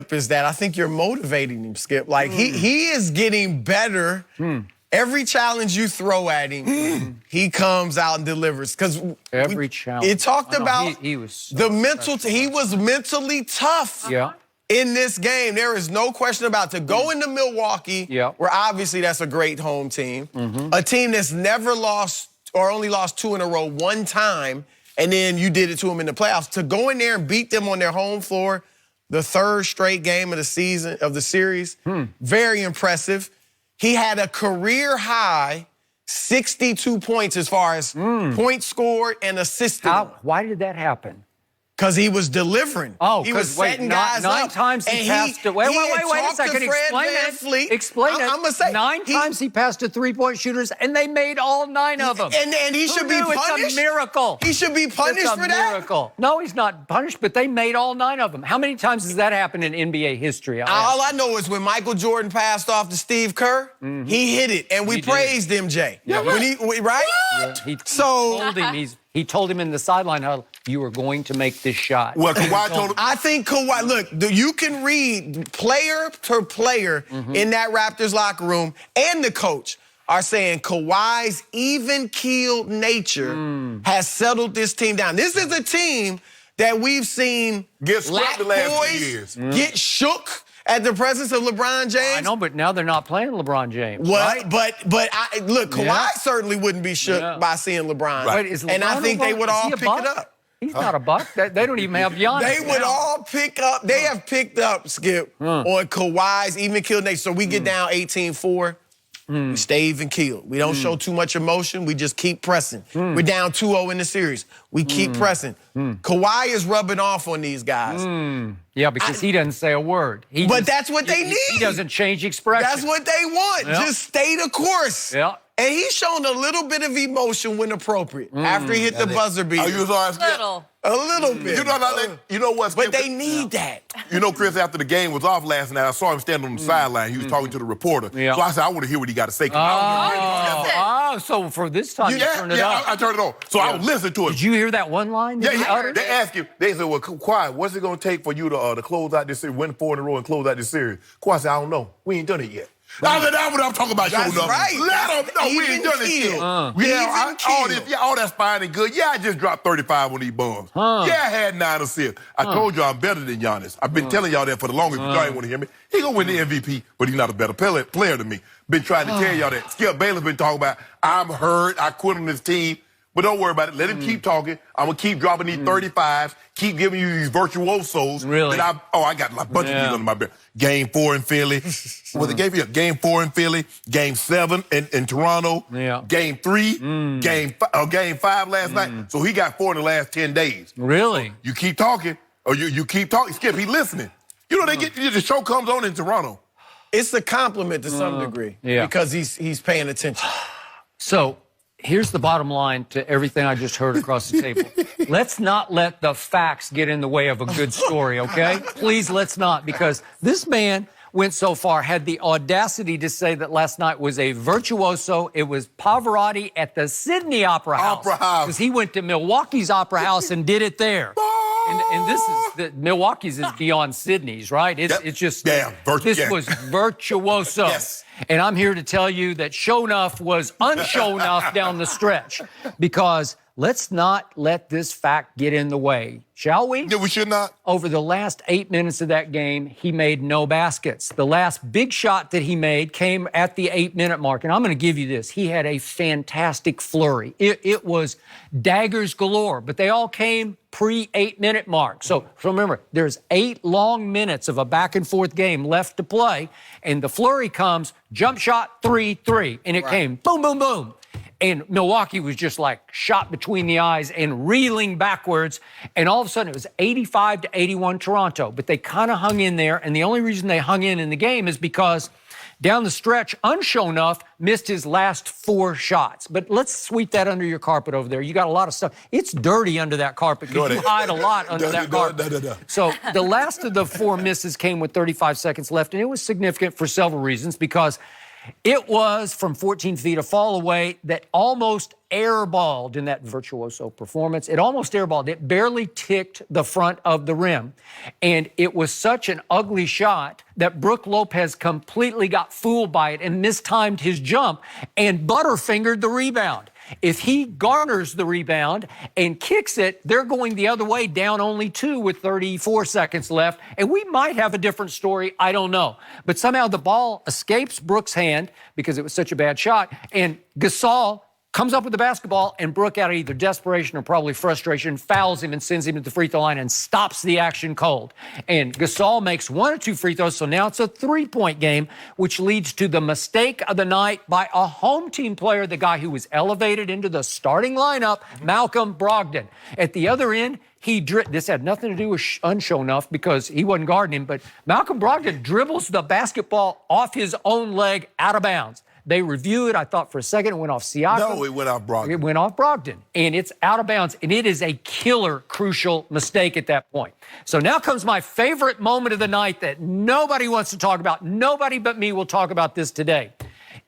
Skip, is that I think you're motivating him, Skip. Like, he is getting better. Every challenge you throw at him, he comes out and delivers. Because every challenge. It talked about he was so the mental. He was mentally tough. Yeah. In this game, there is no question about to go into Milwaukee, where obviously that's a great home team, a team that's never lost or only lost 2 in a row one time, and then you did it to them in the playoffs. To go in there and beat them on their home floor, the 3rd straight game of the season, of the series, very impressive. He had a career high 62 points as far as points scored and assisted. Why did that happen? Because he was delivering. Oh, he was wait, setting guys nine up. times he passed it. Wait a second. Explain it. I'm going to say. 9 times he passed to 3-point shooters, and they made all 9 of them. And he should be punished? It's a miracle. He should be punished for that? It's a miracle. No, he's not punished, but they made all 9 of them. How many times has that happened in NBA history? All I know is when Michael Jordan passed off to Steve Kerr, he hit it, and we praised him, Jay. Yeah, right? Yeah, he told him in the sideline huddle, you are going to make this shot. Well, Kawhi told him. I think Kawhi, look, you can read player to player in that Raptors locker room, and the coach are saying Kawhi's even-keeled nature has settled this team down. This is a team that we've seen get swept the last 2 years. Get shook at the presence of LeBron James. I know, but now they're not playing LeBron James. Well, right? but look, Kawhi certainly wouldn't be shook by seeing LeBron. Right. Wait, and I think they would all pick it up. He's not a buck. They don't even have Giannis. They would all pick up. They have picked up, Skip, on Kawhi's even-keeled nature. So we get down 18-4. We stay even-keeled. We don't show too much emotion. We just keep pressing. We're down 2-0 in the series. We keep pressing. Kawhi is rubbing off on these guys. Yeah, because he doesn't say a word. But that's what they need. He doesn't change expression. That's what they want. Yeah. Just stay the course. Yeah. And he's shown a little bit of emotion when appropriate. After he hit the buzzer beater. You saw a little bit. You know what? But they need that. You know, Chris, after the game was off last night, I saw him standing on the sideline. He was talking to the reporter. Yeah. So I said, I want to hear what he got to say. So for this time, you turned it up. I turned it on. So I would listen to it. Did you hear that one line? They asked him, they said, well, Kawhi, what's it going to take for you to close out this series, win 4 in a row and close out this series? Kawhi said, I don't know. We ain't done it yet. That's what I'm talking about. That's right. Let them know we ain't done it yet. All that's fine and good. Yeah, I just dropped 35 on these bums. Yeah, I had 9 assists. I told you I'm better than Giannis. I've been telling y'all that for the longest, but y'all ain't want to hear me. He gonna win the MVP, but he's not a better player than me. Been trying to tell y'all that. Skip Bayless been talking about, I'm hurt, I quit on this team. But don't worry about it. Let him keep talking. I'm going to keep dropping these 35s, keep giving you these virtuosos. Really? I got a bunch of these under my belt. Game 4 in Philly. Game 4 in Philly. Game 7 in Toronto. Yeah. Game 3. Game 5 last night. So he got 4 in the last 10 days. Really? So you keep talking, or you keep talking. Skip, he listening. You know, the show comes on in Toronto. It's a compliment to some degree. Yeah. Because he's paying attention. So here's the bottom line to everything I just heard across the table. Let's not let the facts get in the way of a good story, okay? Please, let's not, because this man went so far, had the audacity to say that last night was a virtuoso. It was Pavarotti at the Sydney Opera House. Because he went to Milwaukee's Opera House and did it there. And this is, Milwaukee's is beyond Sydney's, right? It's just, this was virtuoso. Yes. And I'm here to tell you that show enough was unshow enough down the stretch, because let's not let this fact get in the way, shall we? Yeah, we should not. Over the last 8 minutes of that game, he made no baskets. The last big shot that he made came at the 8-minute mark. And I'm going to give you this. He had a fantastic flurry. It was daggers galore, but they all came pre-8-minute mark. So remember, there's 8 long minutes of a back-and-forth game left to play, and the flurry comes, jump shot, 3-3, and it came boom, boom, boom. And Milwaukee was just like shot between the eyes and reeling backwards. And all of a sudden, it was 85-81 Toronto. But they kind of hung in there. And the only reason they hung in the game is because down the stretch, unshown enough, missed his last 4 shots. But let's sweep that under your carpet over there. You got a lot of stuff. It's dirty under that carpet because you hide a lot under that carpet. So the last of the 4 misses came with 35 seconds left. And it was significant for several reasons, because It was from 14 feet a fall away that almost airballed in that virtuoso performance. It almost airballed. It barely ticked the front of the rim. And it was such an ugly shot that Brook Lopez completely got fooled by it and mistimed his jump and butterfingered the rebound. If he garners the rebound and kicks it, they're going the other way, down only 2 with 34 seconds left. And we might have a different story. I don't know. But somehow the ball escapes Brook's hand because it was such a bad shot. And Gasol comes up with the basketball, and Brook, out of either desperation or probably frustration, fouls him and sends him to the free throw line and stops the action cold. And Gasol makes 1 or 2 free throws, so now it's a 3-point game, which leads to the mistake of the night by a home team player, the guy who was elevated into the starting lineup, Malcolm Brogdon. At the other end, this had nothing to do with unshow enough because he wasn't guarding him, but Malcolm Brogdon dribbles the basketball off his own leg out of bounds. They review it. I thought for a second it went off Siakam. No, it went off Brogdon. It went off Brogdon, and it's out of bounds, and it is a killer, crucial mistake at that point. So now comes my favorite moment of the night that nobody wants to talk about. Nobody but me will talk about this today.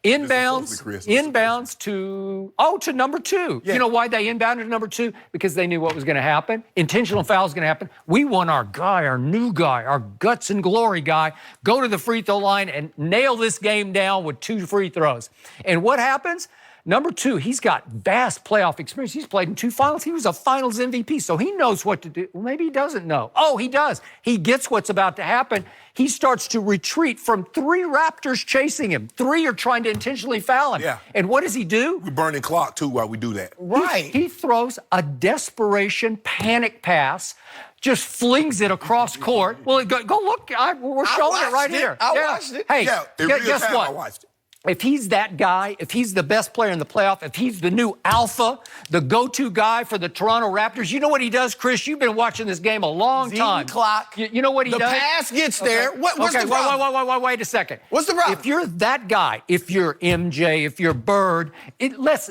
Inbounds to number 2. Yeah. You know why they inbounded to number 2? Because they knew what was going to happen. Intentional foul was going to happen. We want our guy, our new guy, our guts and glory guy, go to the free throw line and nail this game down with 2 free throws. And what happens? Number 2, he's got vast playoff experience. He's played in 2 finals. He was a finals MVP, so he knows what to do. Well, maybe he doesn't know. Oh, he does. He gets what's about to happen. He starts to retreat from 3 Raptors chasing him. 3 are trying to intentionally foul him. Yeah. And what does he do? We're burning clock, too, while we do that. Right. He throws a desperation panic pass, just flings it across court. Well, go look. We're showing it right here. I watched it. Hey, guess what? I watched it. If he's that guy, if he's the best player in the playoff, if he's the new alpha, the go-to guy for the Toronto Raptors, you know what he does, Chris? You've been watching this game a long time. Clock. You know what he does? The pass gets there. What's the problem? Wait a second. What's the problem? If you're that guy, if you're MJ, if you're Bird,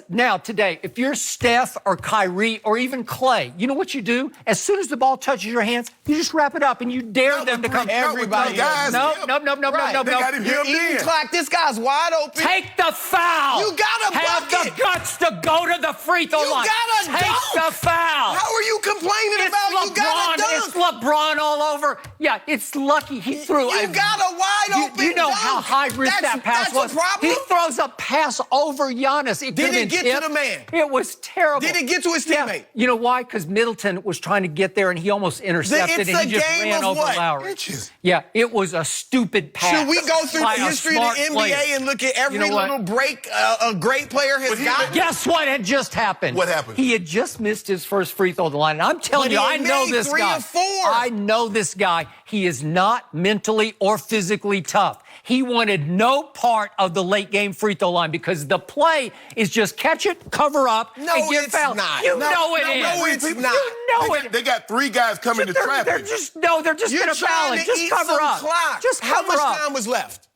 now today, if you're Steph or Kyrie or even Clay, you know what you do? As soon as the ball touches your hands, you just wrap it up and you dare them to come. Everybody. No. They got him You're eating clock. This guy's wide open. Take the foul. You gotta have bucket. the guts to go to the free throw line. You gotta take dunk. the foul. How are you complaining about you gotta dunk? It's LeBron all over. Yeah, it's lucky he threw. You got a wide open You know dunk. how high risk that pass was. That's a problem. He throws a pass over Giannis. Did it get to the man? It was terrible. Did it get to his teammate? You know why? Because Middleton was trying to get there and he almost intercepted and he just ran over Lowry. Inches. Yeah, it was a stupid pass. Should we go through the history of the NBA and look at every little break a great player has got? Guess what had just happened? What happened? He had just missed his first free throw at the line. And I'm telling you, I know this guy. 3 or 4. I know this guy. He is not mentally or physically tough. He wanted no part of the late game free throw line because the play is just catch it, cover up, and get fouled. Not. You know it is. No, it's not. You know it. They got 3 guys coming to trap They're him. just going to foul him. Just cover up. Clock. Just cover How much up. time was left?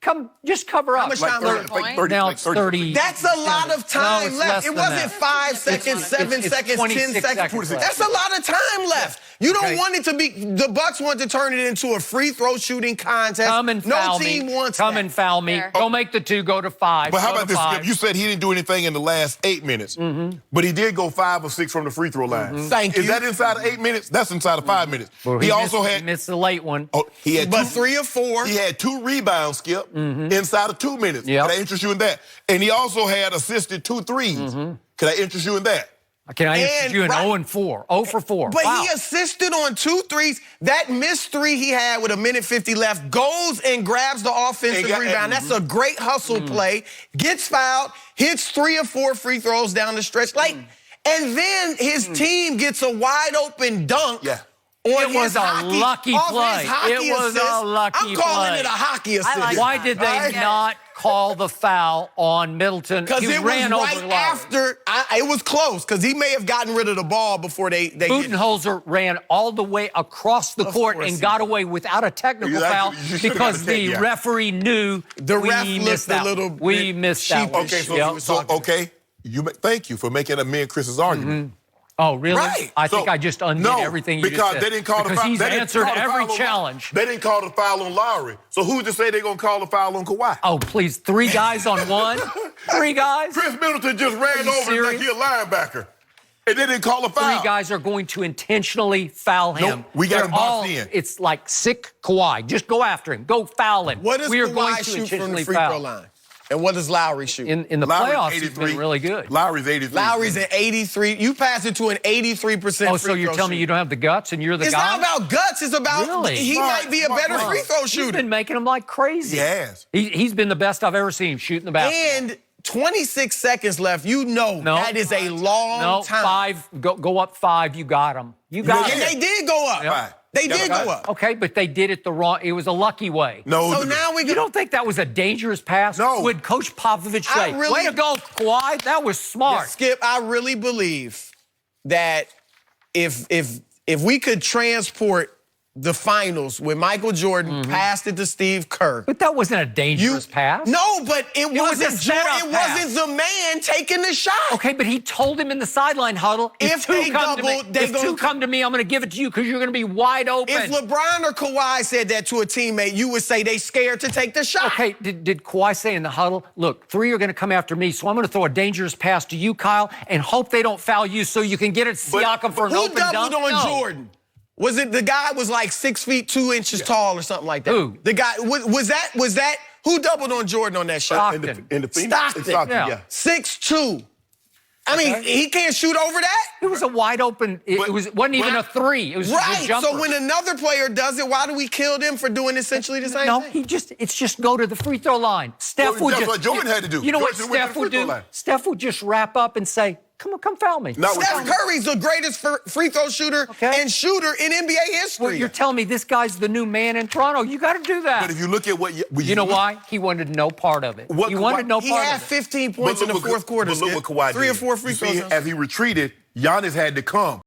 Just cover up. How much time left? Now it's 30. That's a lot of time left. It wasn't 5 seconds, 7 seconds, 10 seconds. That's a lot of time left. You don't want it to be. The Bucks want to turn it into a free throw shooting contest. Come and foul me. No team wants Come that. and foul me. Don't make the 2 go to 5. But how about this, Skip? You said he didn't do anything in the last 8 minutes, but he did go 5 or 6 from the free throw line. Thank you. Is that inside of 8 minutes? That's inside of 5 minutes. Well, he also missed the late one. Oh, he had but 3 or 4. He had 2 rebounds, Skip, inside of 2 minutes. Yep. Can I interest you in that? And he also had assisted 2 threes. Can I interest you in that? Can I interest you in 0 and 4? 0 for 4. But wow. he assisted on 2 threes. That missed 3 he had with 1:50 left goes and grabs the offensive rebound. That's a great hustle play. Gets fouled, hits 3 or 4 free throws down the stretch. And then his team gets a wide open dunk. Yeah. It was a lucky play. It was a lucky play. I'm calling it a hockey assist. Why did they not call the foul on Middleton? Because it was right after. It was close because he may have gotten rid of the ball before they Budenholzer ran all the way across the court and got away without a technical foul because the referee knew the ref missed a little bit. We missed that one. Okay, thank you for making me and Chris's argument. Oh, really? Right. I think I just undid everything you just said. Because they didn't call the foul. Because he's answered every challenge. They didn't call the foul on Lowry. So who's to say they're going to call the foul on Kawhi? Oh, please. 3 guys on one? 3 guys? Chris Middleton just ran over him like he a linebacker. And they didn't call a foul. 3 guys are going to intentionally foul him. Nope, we got him boxed in. It's like sick Kawhi. Just go after him. Go foul him. What does we are Kawhi going to shoot from the intentionally free foul. throw line? And what does Lowry shoot? In the Lowry's playoffs, 83. he's been really good. Lowry's 83. Lowry's at 83. You pass it to an 83% Oh, so you're telling me you don't have the guts and you're the It's guy? not about guts. It's about he might be a better free throw shooter. He's been making them like crazy. He has. He's been the best I've ever seen him shooting the basketball. And 26 seconds left. You know that is a long time. 5. Go up 5. You got him. You got him. And they did go up. Yep. They did go up. Okay, but they did it the wrong. It was a lucky way. No. So now You don't think that was a dangerous pass? No. Would Coach Popovich I say, really- way to go, Kawhi? That was smart. Skip, I really believe that if we could transport the finals when Michael Jordan passed it to Steve Kerr. But that wasn't a dangerous pass. No, but it was a wasn't setup Jordan. It pass. wasn't the man taking the shot. Okay, but he told him in the sideline huddle, If they double, they if 2 come to me, I'm going to give it to you because you're going to be wide open. If LeBron or Kawhi said that to a teammate, you would say they scared to take the shot. Okay, did Kawhi say in the huddle, look, 3 are going to come after me, so I'm going to throw a dangerous pass to you, Kyle, and hope they don't foul you so you can get it to Siakam for an open dunk? Who doubled on Jordan? Was it the guy was like 6 feet 2 inches tall or something like that? Who? The guy was that who doubled on Jordan on that shot? Stockton. In the Phoenix? Stockton. Yeah. 6'2". I mean, he can't shoot over that. It was a wide open. It wasn't even a 3. It was just a Right. jumper. So when another player does it, why do we kill them for doing essentially the same No, thing? it's just go to the free throw line. Steph would That's just. what Jordan had to do. You know what Jordan went to Steph the would free throw do? line. Steph would just wrap up and say, come foul me. No, Steph Curry's the greatest free throw shooter and shooter in NBA history. Well, you're telling me this guy's the new man in Toronto. You got to do that. But if you look at what you know why? He wanted no part of it. He wanted no part of it. He had 15 points in the fourth quarter. But look what Kawhi did. 3 or 4 free You see, throws. as he retreated, Giannis had to come.